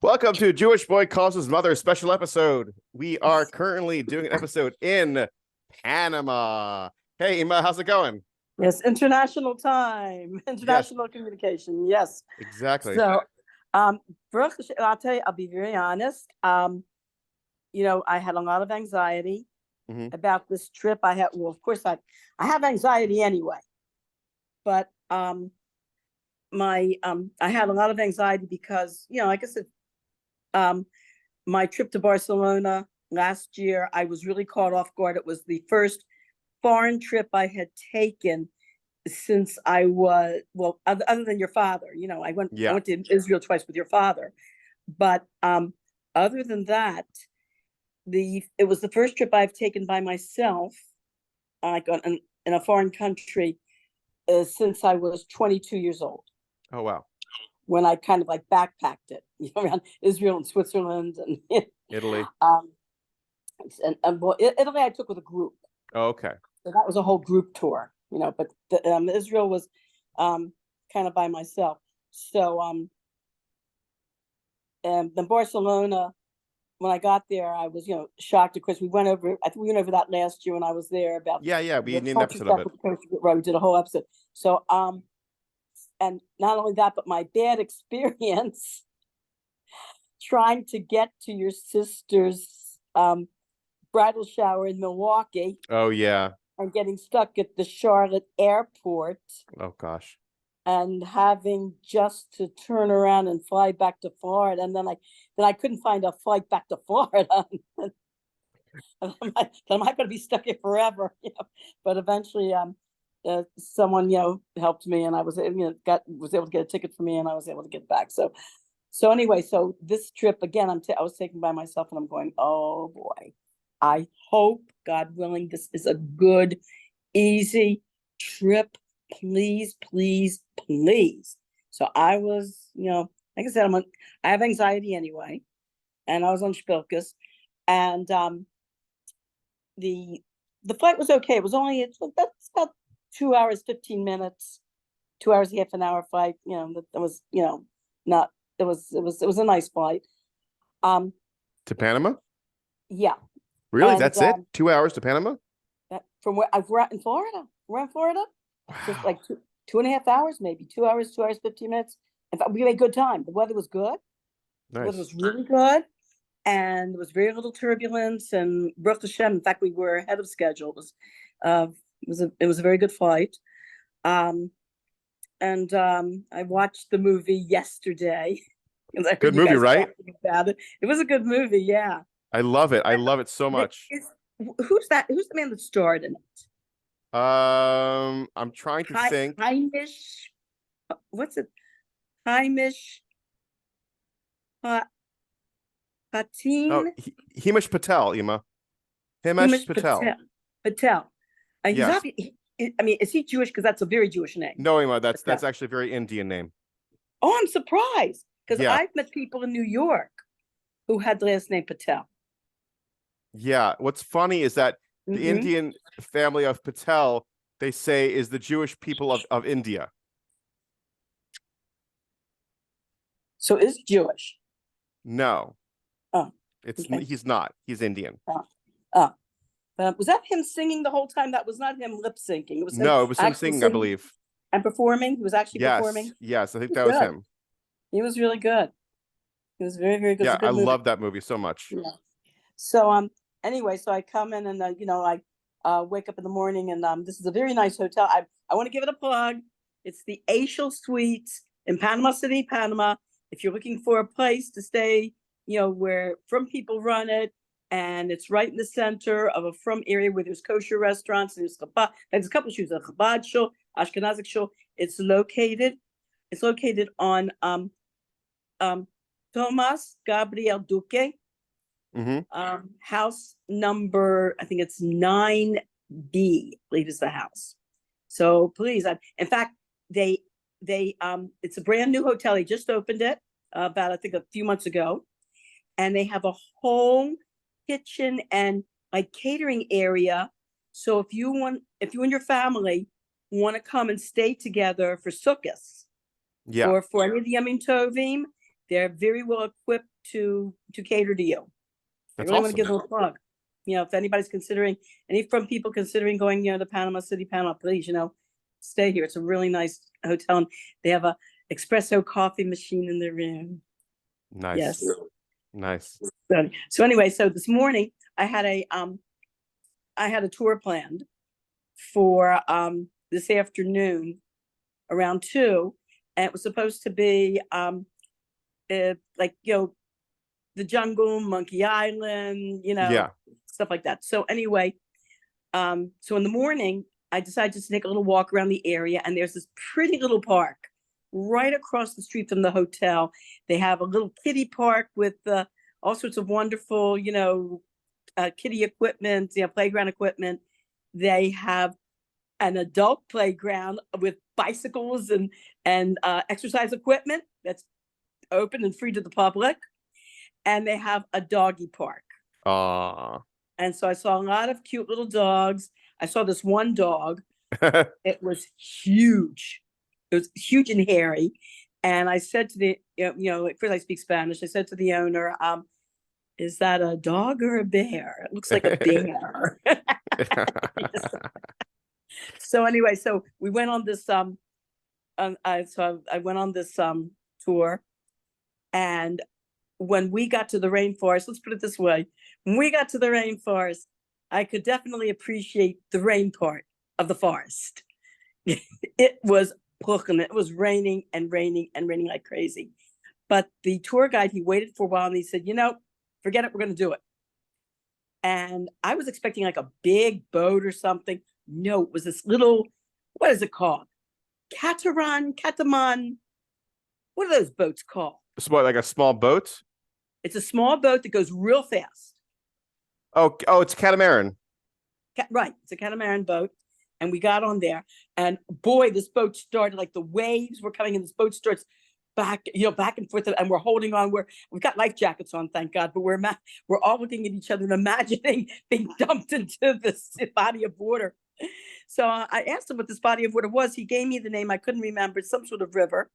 Welcome to Jewish Boy Calls His Mother special episode. We are currently doing an episode in Panama. Hey, Ima, how's it going? Yes, international time, international communication. Yes. Exactly. So, Baruch Hashem, I'll tell you, I'll be very honest. I had a lot of anxiety about this trip. Well, of course, I have anxiety anyway, but I had a lot of anxiety because, like I said, my trip to Barcelona last year, I was really caught off guard. It was the first foreign trip I had taken since I was, well, other than your father. I went to Israel twice with your father, but other than that, it was the first trip I've taken by myself, like in a foreign country, since I was 22 years old. Oh wow! When I kind of like backpacked it, around Israel and Switzerland and Italy. Italy I took with a group. Oh, okay. So that was a whole group tour, but Israel was kind of by myself. So and then Barcelona, when I got there, I was, shocked. Of course, I think we went over that last year when I was there about. Yeah, we did an episode of it. Right, we did a whole episode. So and not only that, but my bad experience trying to get to your sister's bridal shower in Milwaukee. Oh yeah. And getting stuck at the Charlotte airport. Oh gosh. And having just to turn around and fly back to Florida, and then I couldn't find a flight back to Florida. I'm not going to be stuck here forever, But eventually, someone helped me, and I was able to get a ticket for me, and I was able to get back. So anyway, so this trip again, I was taken by myself, and I'm going, oh boy. I hope, God willing, this is a good, easy trip. Please, please, please. So I was, like I said, I have anxiety anyway, and I was on Spilkus, and the flight was okay. It was that's about 2 hours, 15 minutes, 2 hours, half an hour flight. That was, not. It was a nice flight. To Panama? Yeah. Really? That's it? 2 hours to Panama? From where we're in Florida. We're in Florida. Wow. Just like 2.5 hours, maybe 2 hours, 2 hours, 15 minutes. In fact, we had a good time. The weather was good. Nice. The weather was really good. And there was very little turbulence. And Baruch Hashem, in fact, we were ahead of schedule. It was a very good flight. I watched the movie yesterday. Good movie, right? It was a good movie, yeah. I love it. I love it so much. Who's that? Who's the man that starred in it? I'm trying to think. Hamish. What's it? Hamish. Patin. Oh, Hamish Patel, Ima. Hamish Patel. Patel. Yes. Is he Jewish? Because that's a very Jewish name. No, Ima, that's actually a very Indian name. Oh, I'm surprised because I've met people in New York who had the last name Patel. Yeah, what's funny is that the Indian family of Patel, they say, is the Jewish people of India. So is he Jewish? No. Oh. He's not. He's Indian. Was that him singing the whole time? That was not him lip syncing. It was him singing, I believe. And performing. He was actually performing. Yes, I think that was him. He was really good. He was very, very good. Yeah, I love that movie so much. Yeah. So anyway, so I come in and I wake up in the morning, and this is a very nice hotel. I want to give it a plug. It's the Ashel Suites in Panama City, Panama. If you're looking for a place to stay, where From people run it, and it's right in the center of a From area where there's kosher restaurants. There's a couple of shows, a Chabad show, Ashkenazic show. It's located on Thomas Gabriel Duque. House number, I think it's 9B, I believe is the house. So please, in fact, it's a brand new hotel. They just opened it about, I think, a few months ago, and they have a whole kitchen and like catering area. So if you and your family want to come and stay together for Sukkot, or for any of the Yamim Tovim, They're very well equipped to cater to you. That's I really want to give awesome. them a plug. If anybody's considering, from people considering going, to Panama City, Panama, please, stay here. It's a really nice hotel. And they have a espresso coffee machine in their room. Nice. Yes. Nice. So anyway, so this morning I had a tour planned for this afternoon around 2, and it was supposed to be the jungle, Monkey Island, Yeah. stuff like that. So anyway, so in the morning, I decided just to take a little walk around the area, and there's this pretty little park right across the street from the hotel. They have a little kiddie park with all sorts of wonderful, kiddie equipment, playground equipment. They have an adult playground with bicycles and exercise equipment that's open and free to the public. And they have a doggy park. And so I saw a lot of cute little dogs. I saw this one dog. It was huge. It was huge and hairy. And I said to the, at first I speak Spanish. I said to the owner, is that a dog or a bear? It looks like a bear. So anyway, so we went on this, I went on this tour. And when we got to the rainforest, let's put it this way, when we got to the rainforest, I could definitely appreciate the rain part of the forest. It was poignant. It was raining and raining and raining like crazy. But the tour guide, he waited for a while and he said, forget it, we're going to do it. And I was expecting like a big boat or something. No, it was this little, what is it called? Catamaran. What are those boats called? Like a small boat? It's a small boat that goes real fast. Oh, it's a catamaran. Right. It's a catamaran boat. And we got on there. And boy, this boat started, like the waves were coming and this boat starts back and forth. And we're holding on. We've got life jackets on, thank God. But we're all looking at each other and imagining being dumped into this body of water. So I asked him what this body of water was. He gave me the name. I couldn't remember. It's some sort of river.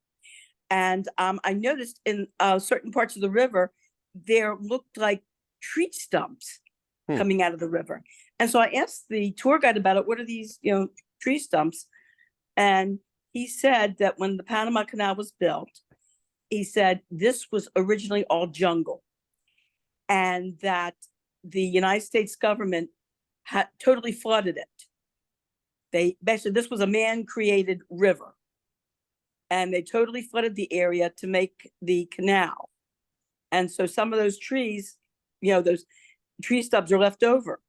And I noticed in certain parts of the river, there looked like tree stumps coming out of the river. And so I asked the tour guide about it. What are these, tree stumps? And he said that when the Panama Canal was built, he said this was originally all jungle, and that the United States government had totally flooded it. This was a man-created river. And they totally flooded the area to make the canal. And so some of those trees, those tree stubs are left over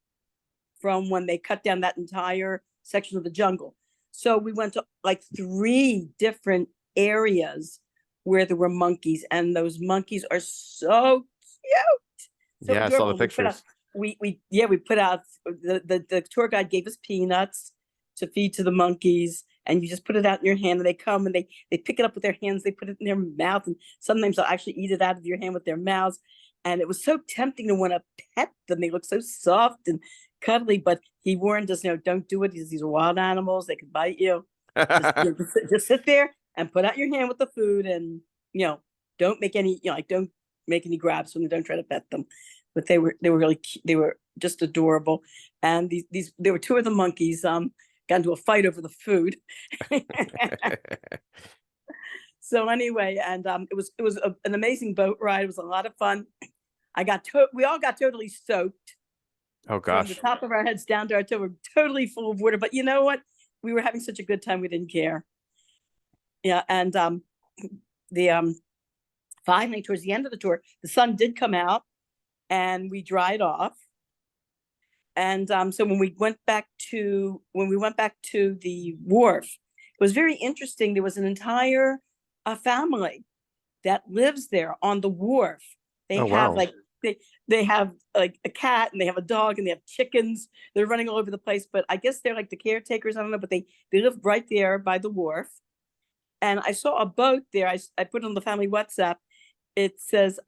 from when they cut down that entire section of the jungle. So we went to like 3 different areas where there were monkeys, and those monkeys are so cute. So yeah, I saw the pictures. We put out the tour guide gave us peanuts to feed to the monkeys. And you just put it out in your hand, and they come and they pick it up with their hands. They put it in their mouth, and sometimes they'll actually eat it out of your hand with their mouths. And it was so tempting to want to pet them. They look so soft and cuddly. But he warned us, don't do it. These are wild animals. They could bite you. Just sit there and put out your hand with the food, and don't make any don't make any grabs when they don't try to pet them. But they were really cute. They were just adorable. And there were 2 of the monkeys. Got into a fight over the food. So anyway, and it was an amazing boat ride. It was a lot of fun. We all got totally soaked. Oh gosh. From the top of our heads down to our toe, we're totally full of water. But you know what? We were having such a good time, we didn't care. Yeah, and finally towards the end of the tour, the sun did come out, and we dried off. And so when we went back to the wharf, it was very interesting. There was an entire family that lives there on the wharf. They have they have like a cat, and they have a dog, and they have chickens. They're running all over the place, but I guess they're like the caretakers. I don't know, but they live right there by the wharf. And I saw a boat there. I put on the family WhatsApp. It says,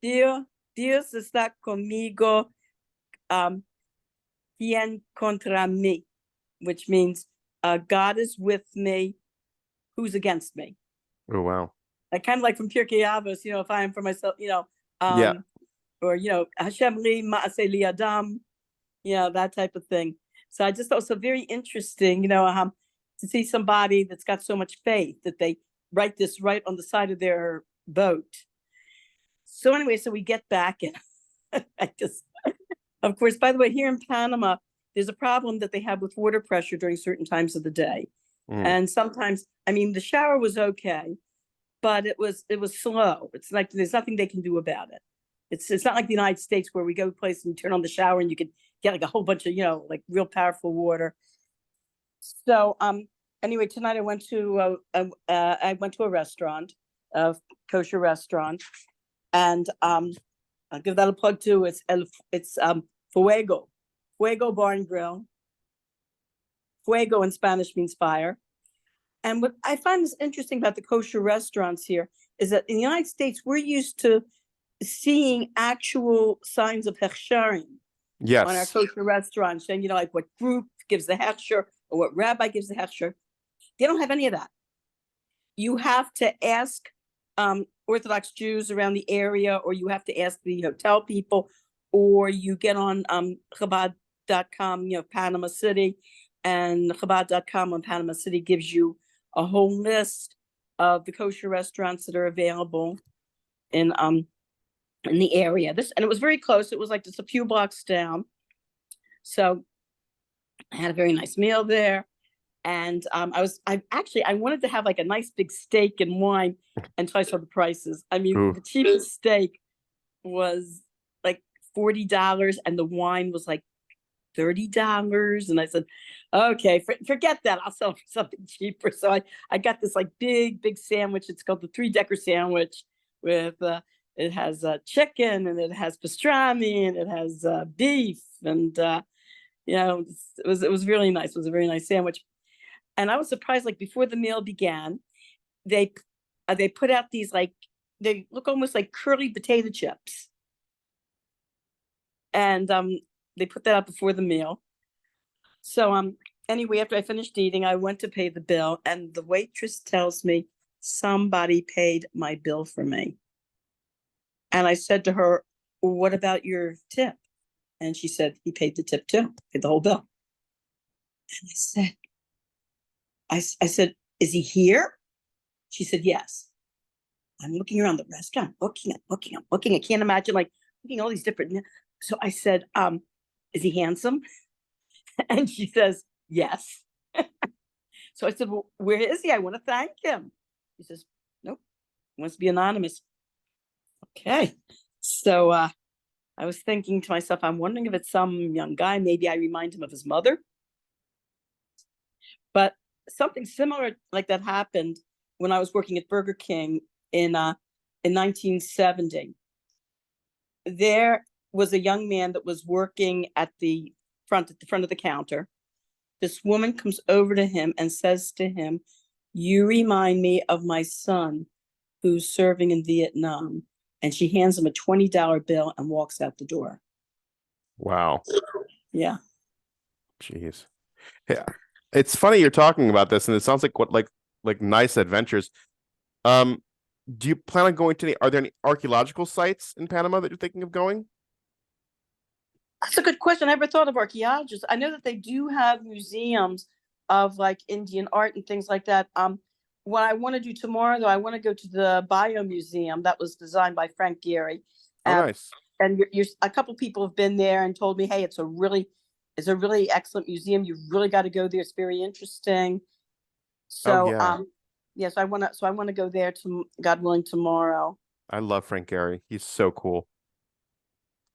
Dios está conmigo. Quien contra mí, which means God is with me, who's against me. Oh wow. like kind of like from Pirkei Avos, if I am for myself, Yeah. or Hashem li ma'aseh li adam, that type of thing. So I just thought it was so very interesting, to see somebody that's got so much faith that they write this right on the side of their boat. So anyway, so we get back and I just, of course, by the way, here in Panama, there's a problem that they have with water pressure during certain times of the day. And sometimes, I mean, the shower was okay, but it was slow. It's like there's nothing they can do about it. It's not like the United States where we go to a place and you turn on the shower and you could get like a whole bunch of, like real powerful water. So anyway, tonight I went to a restaurant, a kosher restaurant, and I'll give that a plug too. It's Fuego Bar and Grill. Fuego in Spanish means fire. And what I find is interesting about the kosher restaurants here is that in the United States, we're used to seeing actual signs of hechsharim on our kosher restaurants. And, like what group gives the hechsher or what rabbi gives the hechsher. They don't have any of that. You have to ask Orthodox Jews around the area, or you have to ask the hotel people, or you get on Chabad.com, Panama City, and Chabad.com on Panama City gives you a whole list of the kosher restaurants that are available in the area. And it was very close. It was like just a few blocks down. So I had a very nice meal there. And I wanted to have like a nice big steak and wine until I saw the prices. I mean, the cheapest steak was like $40 and the wine was like $30. And I said, okay, forget that. I'll sell for something cheaper. So I got this like big sandwich. It's called the 3-decker sandwich with, it has chicken and it has pastrami and it has beef. And, it was really nice. It was a very nice sandwich. And I was surprised, like before the meal began, they put out these like, they look almost like curly potato chips. And they put that out before the meal. So anyway, after I finished eating, I went to pay the bill and the waitress tells me somebody paid my bill for me. And I said to her, well, what about your tip? And she said, he paid the tip too, paid the whole bill. And I said, is he here? She said, yes. I'm looking around the restaurant, looking. I can't imagine like looking at all these different. So I said, is he handsome? And she says, yes. So I said, well, where is he? I want to thank him. He says, nope, he wants to be anonymous. Okay. So I was thinking to myself, I'm wondering if it's some young guy. Maybe I remind him of his mother. But something similar like that happened when I was working at Burger King in 1970. There was a young man that was working at the front of the counter. This woman comes over to him and says to him, you remind me of my son who's serving in Vietnam. And she hands him a $20 bill and walks out the door. Wow. Yeah. Jeez. Yeah. It's funny you're talking about this, and it sounds like nice adventures. Do you plan on going to are there any archaeological sites in Panama that you're thinking of going? That's a good question. I never thought of archaeologists. I know that they do have museums of like Indian art and things like that. What I want to do tomorrow, though, I want to go to the Bio Museum that was designed by Frank Gehry. Oh, nice. And a couple people have been there and told me, hey, it's a really excellent museum. You've really got to go there. It's very interesting. So, so I want to go there God willing, tomorrow. I love Frank Gehry. He's so cool.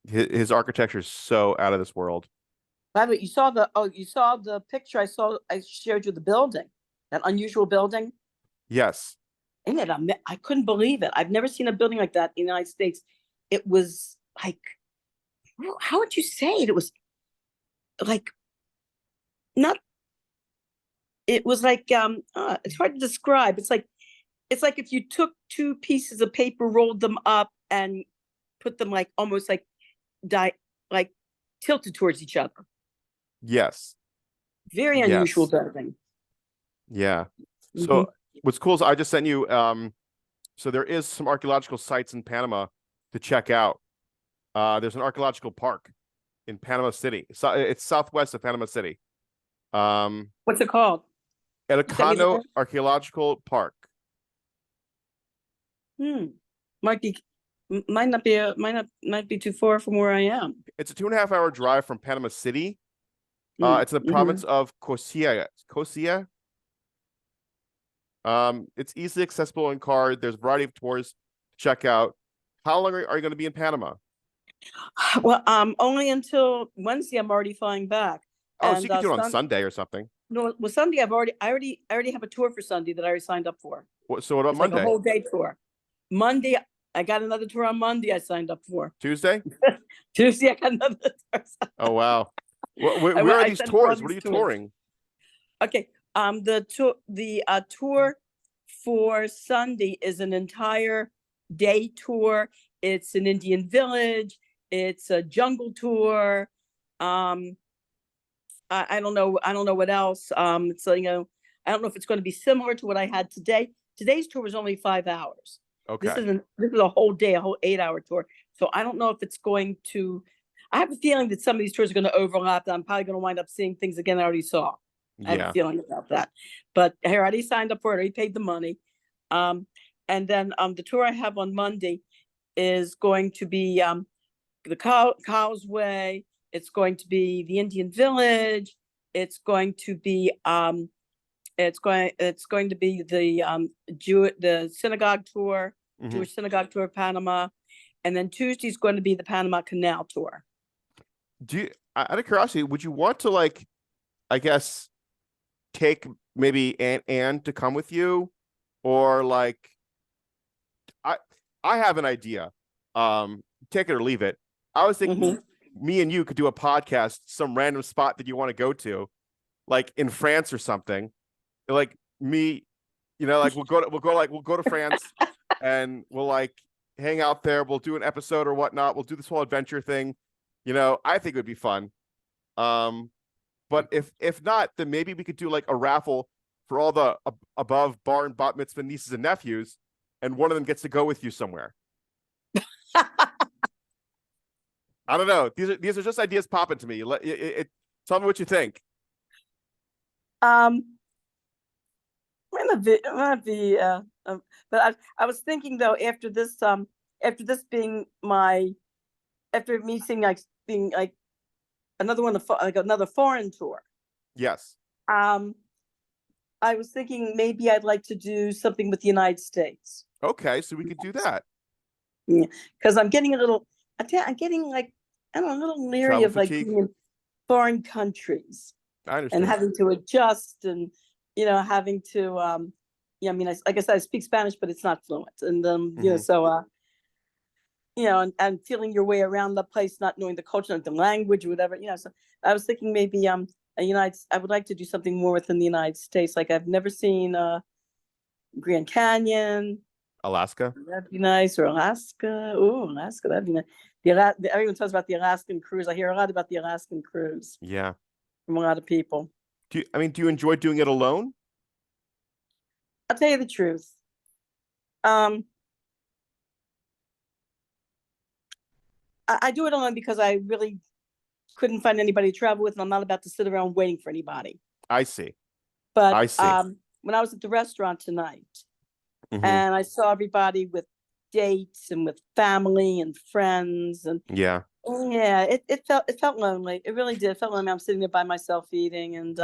His architecture is so out of this world. By the way, you saw the picture I showed you, the building, that unusual building. Yes. In it, I couldn't believe it. I've never seen a building like that in the United States. It was like, how would you say it? It was like, not. It was like, it's hard to describe. It's like if you took two pieces of paper, rolled them up, and put them like almost like tilted towards each other. Yes. Very unusual building. Yeah. So what's cool is I just sent you So there is some archaeological sites in Panama to check out. There's an archaeological park in Panama City. So it's southwest of Panama City. What's it called? Send me the Elcano link. Archaeological Park. Might be, might be too far from where I am. It's a 2.5 hour drive from Panama City. It's in the Mm-hmm. province of Cosia. Cosia. It's easily accessible in car. There's a variety of tours to check out. How long are you going to be in Panama? Well, only until Wednesday. I'm already flying back. Oh, so you could do it on Sunday or something. No, well, Sunday I already have a tour for Sunday that I already signed up for. So what about It's like Monday? a whole day tour. Monday, I got another tour on Monday I signed up for. Tuesday? Tuesday, I got another tour. Oh, wow. Where are these tours? What are you touring? Okay. The tour for Sunday is an entire day tour. It's an Indian village. It's a jungle tour. I don't know what else. So, you know, I don't know if it's going to be similar to what I had today. Today's tour was only 5 hours. Okay. This is a whole day, a whole 8-hour tour. So I don't know if it's going to. I have a feeling that some of these tours are going to overlap. That I'm probably going to wind up seeing things again I already saw. I have a feeling about that. But I already signed up for it. I already paid the money. And then the tour I have on Monday is going to be the Causeway. It's going to be the Indian Village. It's going to be the synagogue tour, Jewish synagogue tour of Panama, and then Tuesday's going to be the Panama Canal tour. Out of curiosity, would you want to, like, I guess, take maybe Anne to come with you, or like, I have an idea. Take it or leave it. I was thinking me and you could do a podcast, some random spot that you want to go to, like in France or something. Like me, you know, like we'll go to France and we'll like hang out there. We'll do an episode or whatnot. We'll do this whole adventure thing. You know, I think it would be fun. But if not, then maybe we could do like a raffle for all the above bar and bat mitzvah nieces and nephews, and one of them gets to go with you somewhere. I don't know. These are just ideas popping to me. Tell me what you think. Might not be. But I was thinking though, after me seeing like being like another one, like another foreign tour. Yes. I was thinking maybe I'd like to do something with the United States. Okay, so we could do that. Yeah, because I'm getting like, I don't know, a little leery Travel of like fatigue. being in foreign countries. I understand. And having to adjust, and you know, having to yeah, I mean, like I said, I speak Spanish, but it's not fluent, and you know, so you know, and feeling your way around the place, not knowing the culture, the language, or whatever, you know. So I was thinking maybe I would like to do something more within the United States. Like I've never seen Grand Canyon, Alaska. That'd be nice, or Alaska. Oh, Alaska, that'd be nice. Everyone talks about the Alaskan cruise. I hear a lot about the Alaskan cruise. Yeah. From a lot of people. Do you enjoy doing it alone? I'll tell you the truth. I do it alone because I really couldn't find anybody to travel with, and I'm not about to sit around waiting for anybody. I see. But I see. When I was at the restaurant tonight, and I saw everybody with dates and with family and friends, and yeah, it felt lonely. It really did. It felt lonely. I'm sitting there by myself eating, and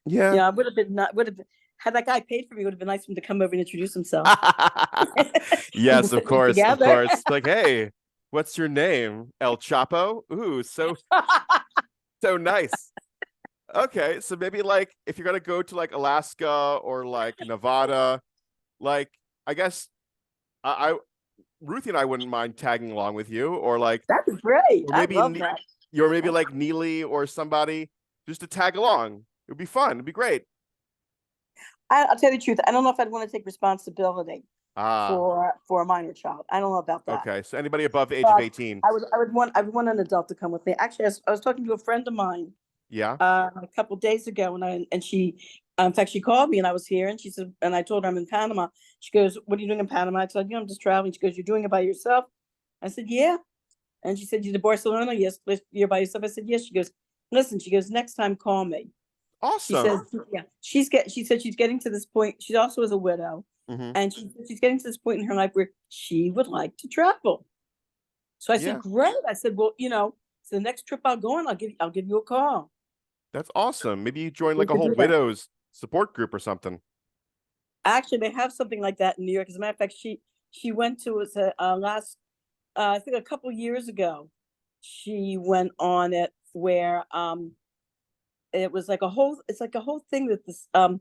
yeah, you know, I would have had that guy paid for me. It would have been nice for him to come over and introduce himself. Yes, of course, of course. Like, hey, what's your name? El Chapo? Ooh, so nice. Okay, so maybe like if you're gonna go to like Alaska or like Nevada, like I guess Ruthie and I wouldn't mind tagging along with you, or like that'd be great. Or maybe I love that. Or maybe like Neely or somebody just to tag along. It would be fun. It'd be great. I'll tell you the truth. I don't know if I'd want to take responsibility for a minor child. I don't know about that. Okay, so anybody above the age of 18. I would want an adult to come with me. Actually, I was talking to a friend of mine. Yeah. A couple days ago, and she In fact, she called me and I was here and she said, and I told her I'm in Panama. She goes, "What are you doing in Panama?" I said, "I'm just traveling." She goes, "You're doing it by yourself?" I said, "Yeah." And she said, "You're to Barcelona?" "Yes." "You're by yourself?" I said, "Yes." She goes, "Listen," she goes, "next time call me." She says, Awesome. yeah, she said she's getting to this point. She also is a widow. Hmm. And she's getting to this point in her life where she would like to travel. So I said, Yeah, "Great." I said, "Well, so the next trip I'll go on, I'll give you a call." that's awesome. Maybe you join We like a could whole do that. widows support group or something. Actually, they have something like that in New York. As a matter of fact, she went to us last I think a couple years ago. She went on it where it was like a whole thing that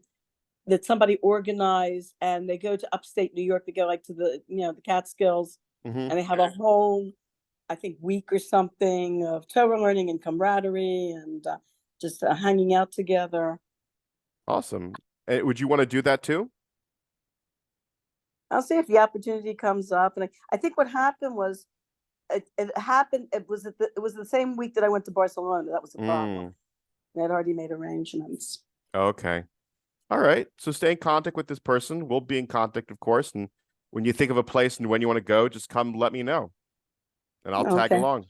that somebody organized, and they go to upstate New York. They go like to the Catskills, Hmm. and they have a whole, I think, week or something of Torah learning and camaraderie and just hanging out together. Awesome. Would you want to do that too? I'll see if the opportunity comes up. And I think what happened was it happened. It was the same week that I went to Barcelona. That was the problem. Mm, I had already made arrangements. okay. All right. So stay in contact with this person. We'll be in contact, of course. And when you think of a place and when you want to go, just come let me know and I'll tag Okay. along.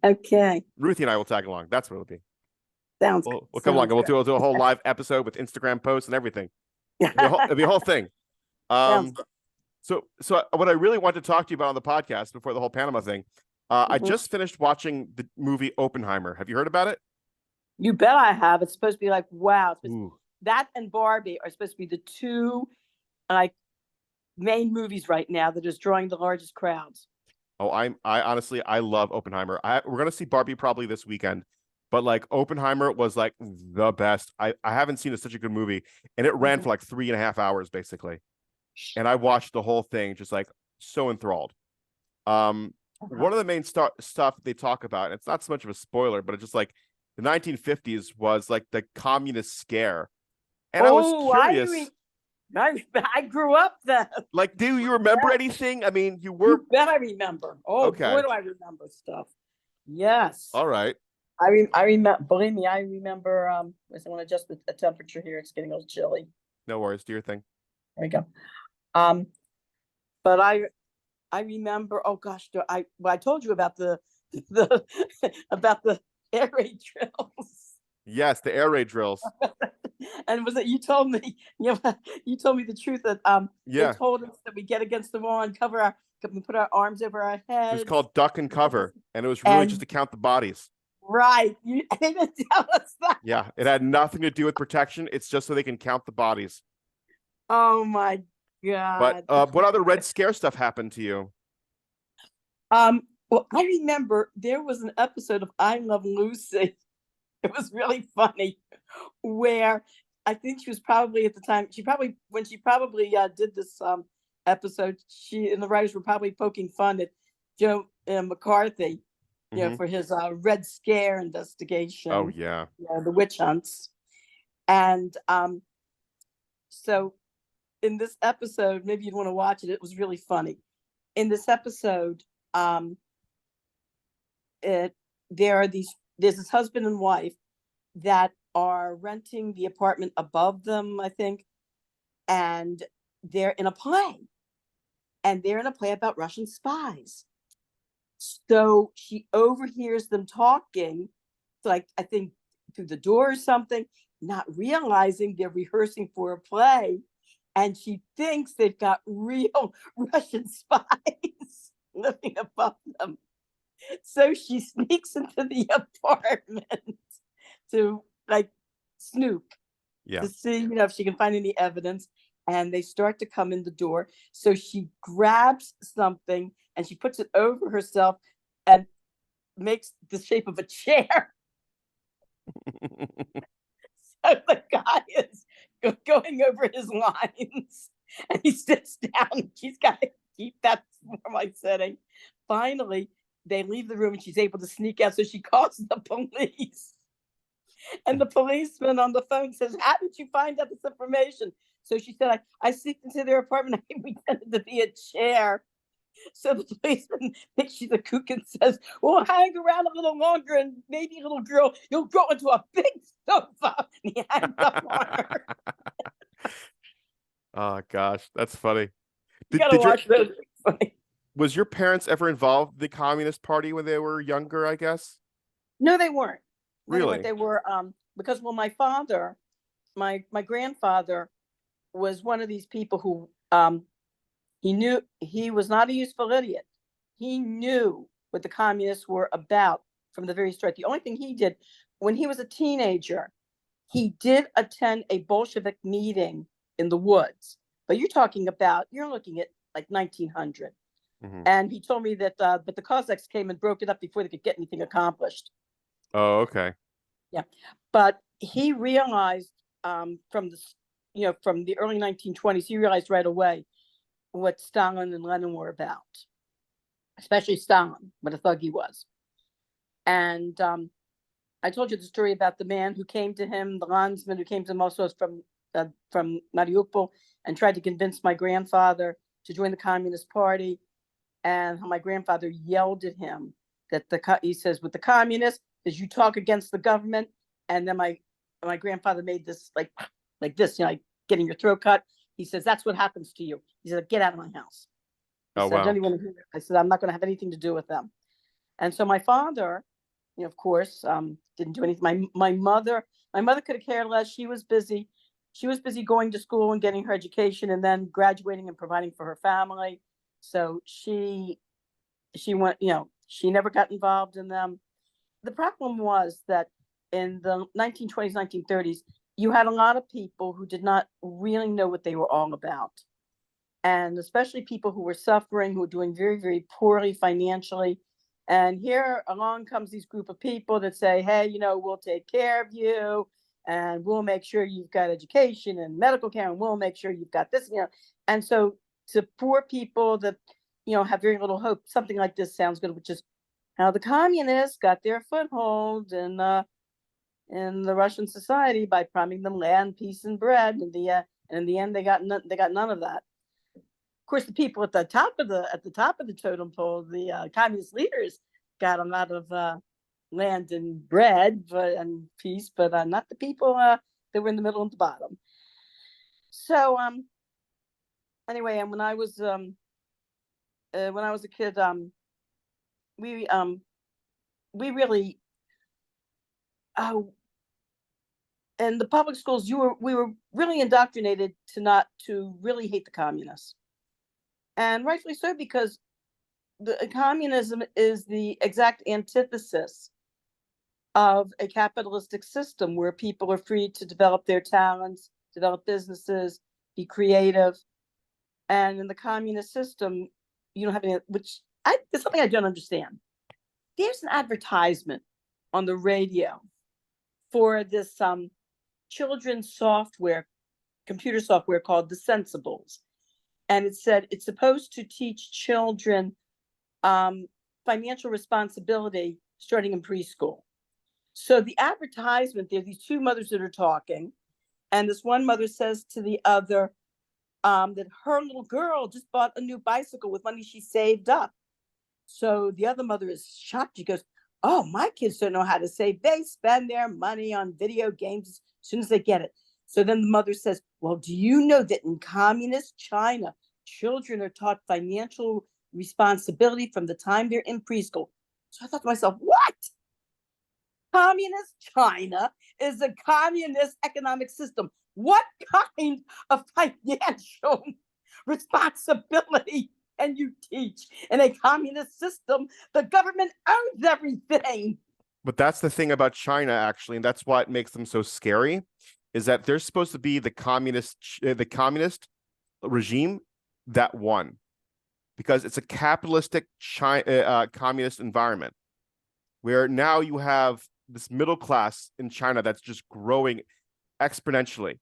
Okay. Ruthie and I will tag along. That's what it'll be. Sounds We'll come along sounds and good. we'll do a whole live episode with Instagram posts and everything. It'll be a whole thing. Sounds Um, good. so what I really want to talk to you about on the podcast before the whole Panama thing, I Mhm. just finished watching the movie Oppenheimer. Have you heard about it? You bet I have. It's supposed to be like, wow. Ooh. That and Barbie are supposed to be the two like main movies right now that is drawing the largest crowds. Oh, I honestly I love Oppenheimer. We're gonna see Barbie probably this weekend, but like Oppenheimer was like the best. I haven't seen such a good movie, and it ran for Mhm. like 3.5 hours basically, and I watched the whole thing just like so enthralled. Um, Uh-huh. one of the main stuff they talk about, and it's not so much of a spoiler, but it's just like the 1950s was like the communist scare, and I was Oh, curious, I grew up then. like, do you remember Yeah, anything? I mean, you were you bet I remember. Oh boy, okay. do I remember stuff. Yes. All right, I remember, believe me, I remember I want to adjust the temperature here. It's getting a little chilly. no worries. Do your thing. There we go. Um, but I remember, oh gosh, I told you about the about the air raid drills. Yes, the air raid drills. And was it you told me the truth that they Yeah. told us that we get against the wall and we put our arms over our It was heads. called Duck and Cover, and it was really just And to count the bodies. right, they didn't tell us that. Yeah, it had nothing to do with protection. It's just so they can count the bodies. Oh my But God. what other Red Scare stuff happened to you? Well, I remember there was an episode of I Love Lucy. It was really funny where I think she was probably at the time, when she probably did this episode, she and the writers were probably poking fun at Joe McCarthy, Hmm. for his Red Scare Oh investigation, yeah. the witch hunts. And so in this episode, maybe you'd want to watch it. It was really funny. In this episode, um, it there's this husband and wife that are renting the apartment above them, I think, and they're in a play, and they're in a play about Russian spies. So she overhears them talking, like I think through the door or something, not realizing they're rehearsing for a play, and she thinks they've got real Russian spies living above them. So she sneaks into the apartment to like snoop Yeah. to see, if she can find any evidence. And they start to come in the door. So she grabs something and she puts it over herself and makes the shape of a chair. So the guy is going over his lines and he sits down. She's got to keep that for my setting. Finally, they leave the room and she's able to sneak out. So she calls the police. And the policeman on the phone says, "How did you find out this information?" So she said, I sneaked into their apartment. I pretended to be a chair. So the policeman thinks she's a kook and says, well, hang around a little longer and maybe, little girl, you'll grow into a big sofa. And he hangs up on her. Oh gosh, that's funny. You Did gotta did your watch those. Funny. was your parents ever involved in the Communist Party when they were younger, I guess? No, they weren't. No, they weren't. Really? They were because well, my father, my grandfather was one of these people who he knew he was not a useful idiot. He knew what the communists were about from the very start. The only thing he did when he was a teenager, he did attend a Bolshevik meeting in the woods. But you're looking at like 1900. Hmm. And he told me that, but the Cossacks came and broke it up before they could get anything accomplished. Oh, okay. Yeah, but he realized from from the early 1920s, he realized right away what Stalin and Lenin were about, especially Stalin, what a thug he was. And I told you the story about the man who came to him, the landsman who came to him, also from Mariupol, and tried to convince my grandfather to join the Communist Party, and how my grandfather yelled at him that he says, with the communists, is you talk against the government. And then my grandfather made this like this, like getting your throat cut. He says, that's what happens to you. He said, get out of my house. He Oh said, I don't wow. even want to hear it. I said, I'm not going to have anything to do with them. And so my father, of course, didn't do anything. My mother could have cared less. She was busy. She was busy going to school and getting her education and then graduating and providing for her family. So she went, she never got involved in them. The problem was that in the 1920s, 1930s, you had a lot of people who did not really know what they were all about. And especially people who were suffering, who were doing very, very poorly financially. And here along comes these group of people that say, hey, we'll take care of you and we'll make sure you've got education and medical care and we'll make sure you've got this, And so to poor people that, have very little hope, something like this sounds good, which is how the communists got their foothold in the Russian society by promising them land, peace, and bread. And in the end, they got none of that. Of course, the people at the top of the totem pole, the communist leaders, got a lot of land and bread and peace, but not the people that were in the middle and the bottom. So anyway, and when I was a kid, we really in the public schools we were really indoctrinated to really hate the communists, and rightfully so, because the communism is the exact antithesis of a capitalistic system where people are free to develop their talents, develop businesses, be creative. And in the communist system, you don't have any, it's something I don't understand. There's an advertisement on the radio for this children's computer software called The Sensibles. And it said it's supposed to teach children financial responsibility starting in preschool. So the advertisement, there are these two mothers that are talking, and this one mother says to the other that her little girl just bought a new bicycle with money she saved up. So the other mother is shocked. She goes, oh, my kids don't know how to save. They spend their money on video games as soon as they get it. So then the mother says, well, do you know that in communist China, children are taught financial responsibility from the time they're in preschool? So I thought to myself, what? Communist China is a communist economic system. What kind of financial responsibility can you teach in a communist system? The government owns everything. But that's the thing about China, actually, and that's what makes them so scary, is that they're supposed to be the communist regime that won, because it's a capitalistic communist environment where now you have this middle class in China that's just growing exponentially,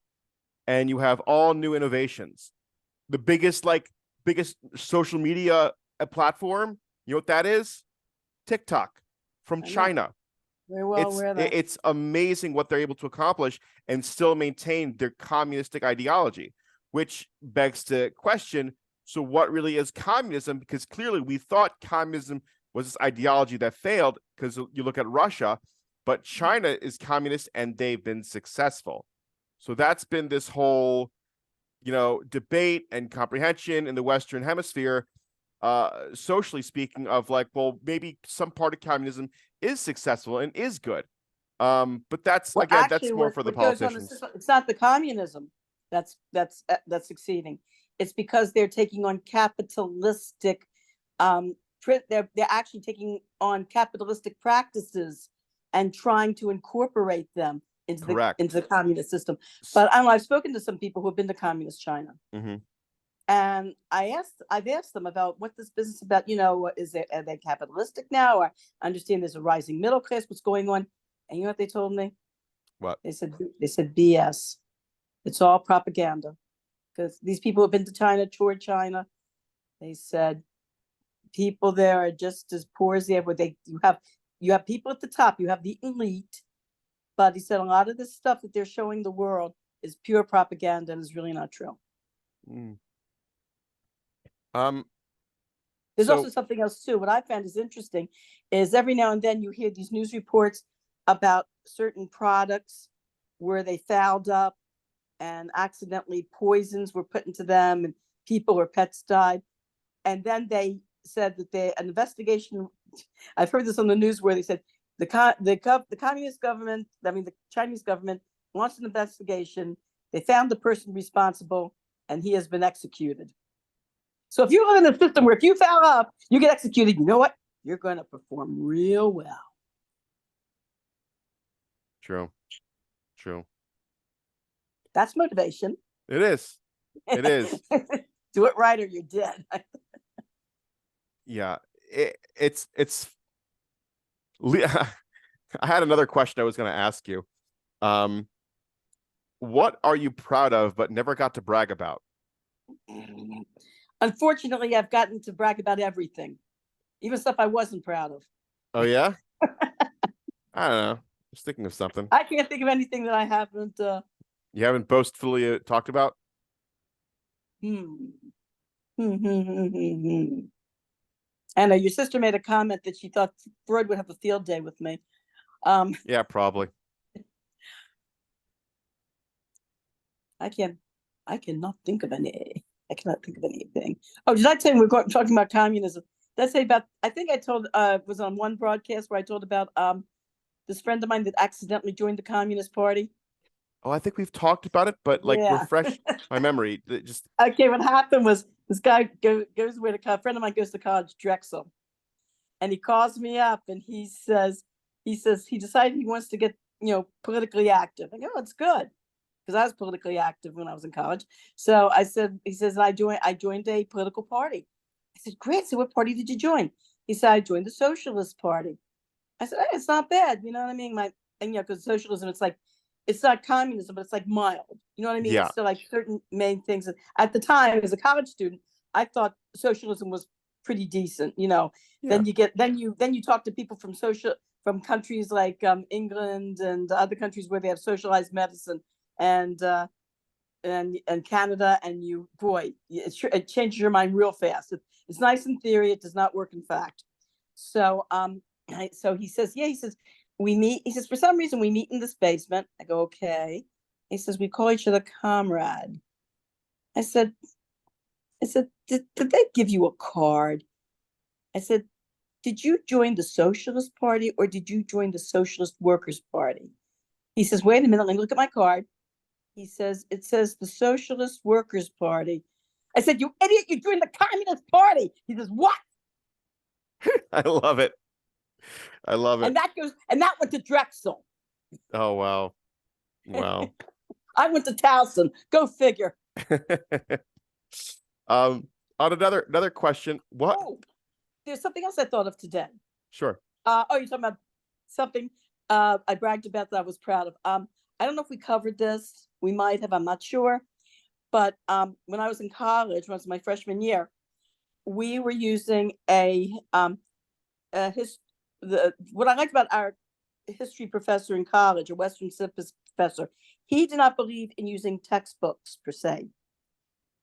and you have all new innovations. The biggest social media platform, you know what that is? TikTok from China. Very well aware of that. It's amazing what they're able to accomplish and still maintain their communistic ideology, which begs to question, So what really is communism? Because clearly we thought communism was this ideology that failed, because you look at Russia, but China is communist and they've been successful. So that's been this whole, debate and comprehension in the Western Hemisphere, socially speaking, of like, well, maybe some part of communism is successful and is good. But that's, Well, again, that's actually, more for the what goes on in the politicians. system, it's not the communism that's succeeding. It's because they're taking on capitalistic, they're actually taking on capitalistic practices and trying to incorporate them into Correct. the communist system. But I don't know, I've spoken to some people who have been to communist China. Mm-hmm. And I've asked them about what this business about, are they capitalistic now? Or I understand there's a rising middle class, what's going on? And you know what they told me? What? They said BS. It's all propaganda. Because these people have been to China, toured China. They said people there are just as poor as they ever. You have people at the top, you have the elite. But he said a lot of this stuff that they're showing the world is pure propaganda and is really not true. Mm. There's also something else too. What I found is interesting is every now and then you hear these news reports about certain products where they fouled up and accidentally poisons were put into them and people or pets died. And then they said that an investigation, I've heard this on the news where they said the communist government, the Chinese government launched an investigation. They found the person responsible and he has been executed. So if you live in a system where if you foul up, you get executed, you know what? You're going to perform real well. True. That's motivation. It is. It is. Do it right or you're dead. Yeah. It's. I had another question I was going to ask you. What are you proud of but never got to brag about? Unfortunately, I've gotten to brag about everything, even stuff I wasn't proud of. Oh, yeah? I don't know. Just thinking of something. I can't think of anything that I haven't. You haven't boastfully talked about? And your sister made a comment that she thought Freud would have a field day with me. Yeah, probably. I cannot think of any. I cannot think of anything. Oh, did I tell you we're talking about communism? Did I say about? I think I told. Was on one broadcast where I told about this friend of mine that accidentally joined the Communist Party. Oh, I think we've talked about it, but like refresh my memory. Just okay. What happened was this guy goes where a friend of mine goes to college, Drexel, and he calls me up and he says he decided he wants to get politically active. I go, oh, it's good. Because I was politically active when I was in college. So he says, I joined a political party. I said, great. So what party did you join? He said, I joined the Socialist Party. I said, hey, it's not bad. You know what I mean? Because socialism, it's not communism, but it's like mild. You know what I mean? Yeah. It's still like certain main things. At the time, as a college student, I thought socialism was pretty decent. Yeah. Then you talk to people from countries like England and other countries where they have socialized medicine. And Canada, and it changes your mind real fast. It's nice in theory, it does not work in fact. So so he says, he says we meet. He says for some reason we meet in this basement. I go, okay. He says we call each other comrade. I said, did they give you a card? I said, did you join the Socialist Party or did you join the Socialist Workers Party? He says, wait a minute, let me look at my card. He says, it says the Socialist Workers Party. I said, you idiot, you joined the Communist Party. He says, what? I love it. And that went to Drexel. Oh, wow. Wow. I went to Towson. Go figure. On another question. What? Oh, there's something else I thought of today. Sure. You're talking about something I bragged about that I was proud of. I don't know if we covered this. We might have, I'm not sure. But when I was in college, when it was my freshman year, we were using what I liked about our history professor in college, a Western Civics professor, he did not believe in using textbooks per se.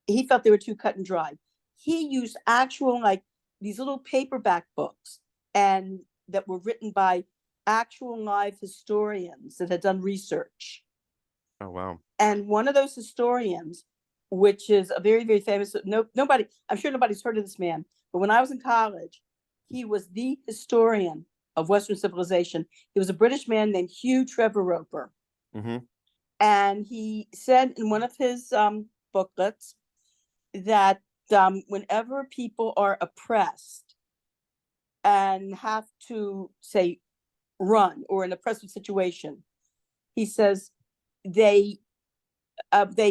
He felt they were too cut and dry. he used actual, like, these little paperback books, and that were written by actual live historians that had done research. Oh wow. And one of those historians, which is a very, very famous, nobody, I'm sure nobody's heard of this man, but when I was in college, he was the historian of Western civilization. He was a British man named Hugh Trevor Roper. Mm-hmm. And he said in one of his booklets that whenever people are oppressed and have to, say, run, or an oppressive situation, he says they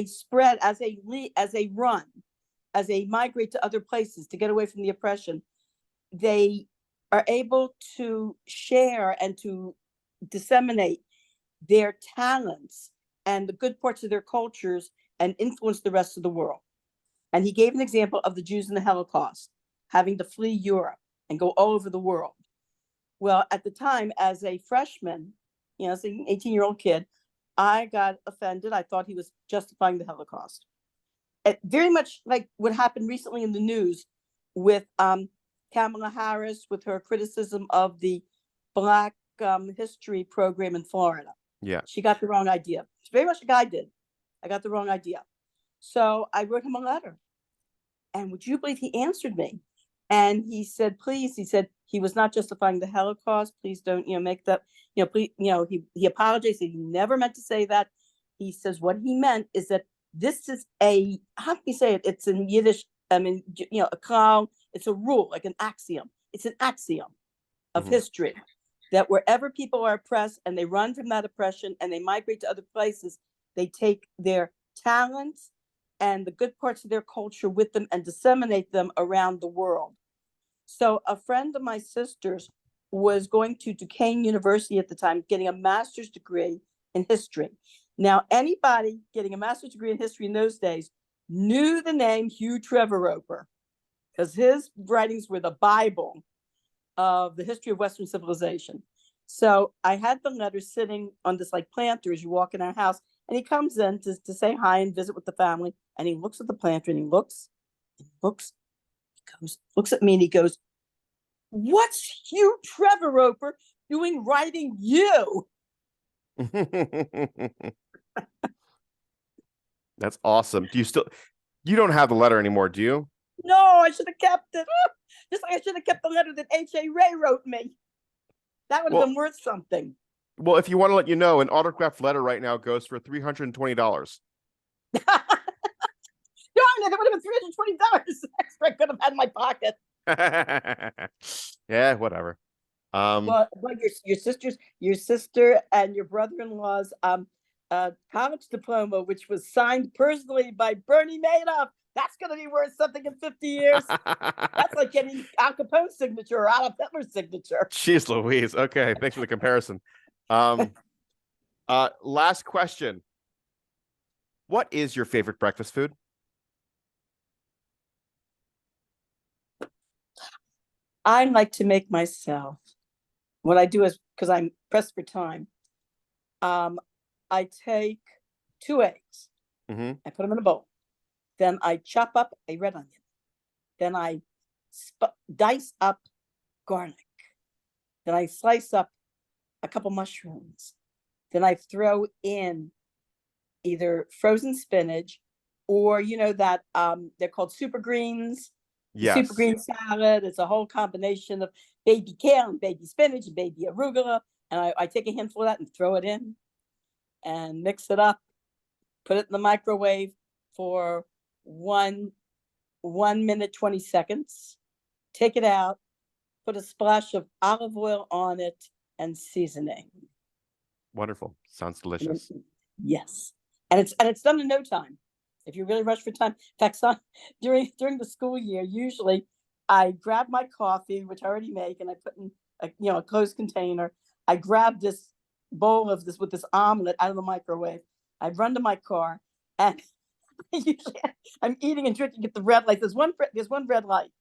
spread as they run, as they migrate to other places to get away from the oppression. They are able to share and to disseminate their talents and the good parts of their cultures and influence the rest of the world. And he gave an example of the Jews in the Holocaust having to flee Europe and go all over the world. Well, at the time, as a freshman, as an 18-year-old kid, I got offended. I thought he was justifying the Holocaust. Very much like what happened recently in the news with Kamala Harris, with her criticism of the Black history program in Florida. Yeah. She got the wrong idea. It's very much like I did. I got the wrong idea. So I wrote him a letter. And would you believe he answered me? And he said, please, he said he was not justifying the Holocaust. Please don't, make that, please, he apologized. He never meant to say that. He says what he meant is that this is how can you say it? It's in Yiddish, a klal, it's a rule, like an axiom. It's an axiom of history, that wherever people are oppressed and they run from that oppression and they migrate to other places, they take their talents and the good parts of their culture with them and disseminate them around the world. So a friend of my sister's was going to Duquesne University at the time, getting a master's degree in history. Now, anybody getting a master's degree in history in those days knew the name Hugh Trevor Roper, because his writings were the Bible of the history of Western civilization. So I had the letter sitting on this like planter as you walk in our house, and he comes in to say hi and visit with the family, and he looks at the planter and he looks, he goes, looks at me and he goes, "What's Hugh Trevor Roper doing writing you?" That's awesome. You don't have the letter anymore, do you? No, I should have kept it. Just like I should have kept the letter that H.A. Ray wrote me. That would have been worth something. Well, if you want to let you know, an autographed letter right now goes for $320. Darn it, that would have been $320 extra I could have had in my pocket. Yeah, whatever. Well, your sister and your brother-in-law's college diploma, which was signed personally by Bernie Madoff, that's going to be worth something in 50 years. That's like getting Al Capone's signature or Adolf Hitler's signature. Jeez Louise. Okay, thanks for the comparison. Last question. What is your favorite breakfast food? I like to make myself. What I do is, because I'm pressed for time, I take 2 eggs. I put them in a bowl. Then I chop up a red onion. Then I dice up garlic. Then I slice up a couple mushrooms. Then I throw in either frozen spinach or, that they're called super greens. Yes. Super green salad. It's a whole combination of baby kale and baby spinach and baby arugula. And I take a handful of that and throw it in and mix it up, put it in the microwave for 1 minute, 20 seconds, take it out, put a splash of olive oil on it and seasoning. Wonderful. Sounds delicious. Yes. And it's done in no time. If you really rush for time. In fact, during the school year, usually I grab my coffee, which I already make, and I put in a closed container. I grab this bowl of this with this omelet out of the microwave. I run to my car, and usually I'm eating and drinking at the red light. There's one red light.